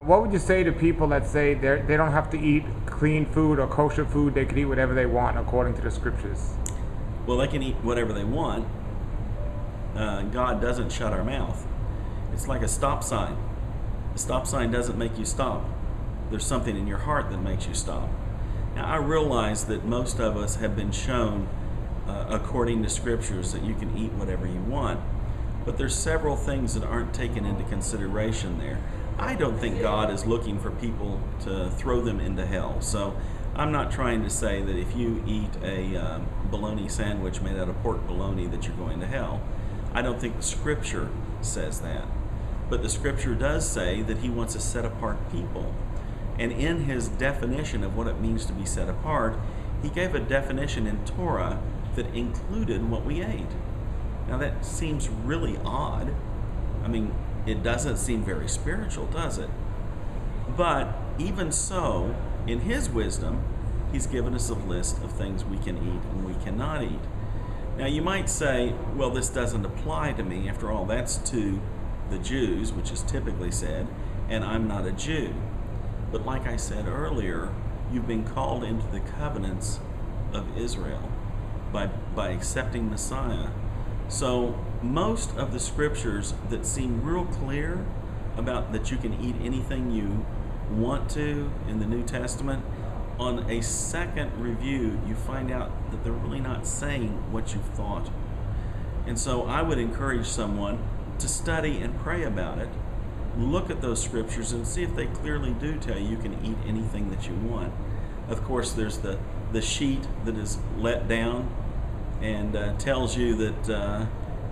What would you say to people that say they don't have to eat clean food or kosher food, they can eat whatever they want according to the scriptures? Well, they can eat whatever they want. God doesn't shut our mouth. It's like a stop sign. A stop sign doesn't make you stop. There's something in your heart that makes you stop. Now, I realize that most of us have been shown, according to scriptures, that you can eat whatever you want. But there's several things that aren't taken into consideration there. I don't think God is looking for people to throw them into hell. So I'm not trying to say that if you eat a bologna sandwich made out of pork bologna that you're going to hell. I don't think the scripture says that. But the scripture does say that he wants a set apart people. And in his definition of what it means to be set apart, he gave a definition in Torah that included what we ate. Now that seems really odd. I mean, it doesn't seem very spiritual, does it? But even so, in his wisdom, he's given us a list of things we can eat and we cannot eat. Now you might say, well, this doesn't apply to me. After all, that's to the Jews, which is typically said, and I'm not a Jew. But like I said earlier, you've been called into the covenants of Israel by accepting Messiah. So most of the scriptures that seem real clear about that you can eat anything you want to in the New Testament, on a second review, you find out that they're really not saying what you've thought. And so I would encourage someone to study and pray about it, look at those scriptures and see if they clearly do tell you can eat anything that you want. Of course, there's the sheet that is let down and tells you that,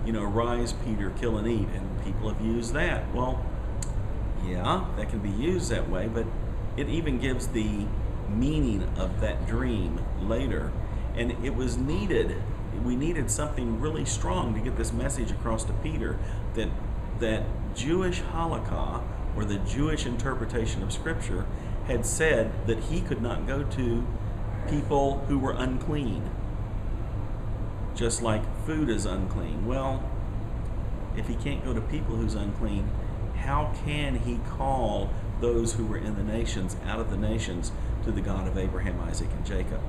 rise, Peter, kill and eat. And people have used that. Well, yeah, that can be used that way, but it even gives the meaning of that dream later. And it was needed. We needed something really strong to get this message across to Peter that Jewish halakha, or the Jewish interpretation of Scripture, had said that he could not go to people who were unclean, just like food is unclean. Well, if he can't go to people who's unclean, how can he call those who were in the nations out of the nations to the God of Abraham, Isaac, and Jacob?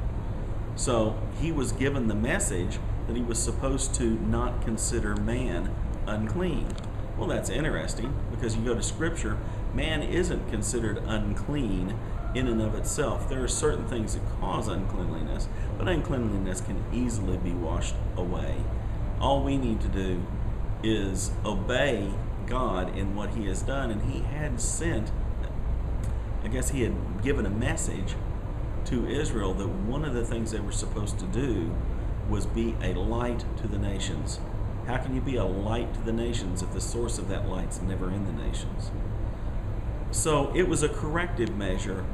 So he was given the message that he was supposed to not consider man unclean. Well, that's interesting, because you go to Scripture, man isn't considered unclean in and of itself. There are certain things that cause uncleanliness, but uncleanliness can easily be washed away. All we need to do is obey God in what he has done, and he had sent, I guess he had given a message to Israel that one of the things they were supposed to do was be a light to the nations. How can you be a light to the nations if the source of that light's never in the nations? So it was a corrective measure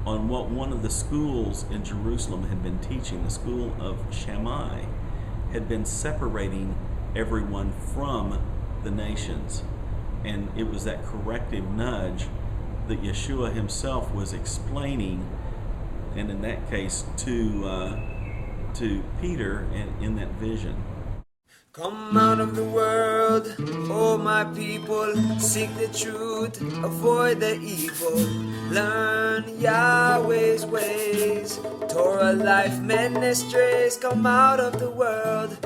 on what one of the schools in Jerusalem had been teaching. The school of Shammai had been separating everyone from the nations. And it was that corrective nudge that Yeshua himself was explaining, and in that case to Peter in that vision. Come out of the world, oh my people, seek the truth, avoid the evil, learn Yahweh's ways, Torah Life Ministries. Come out of the world,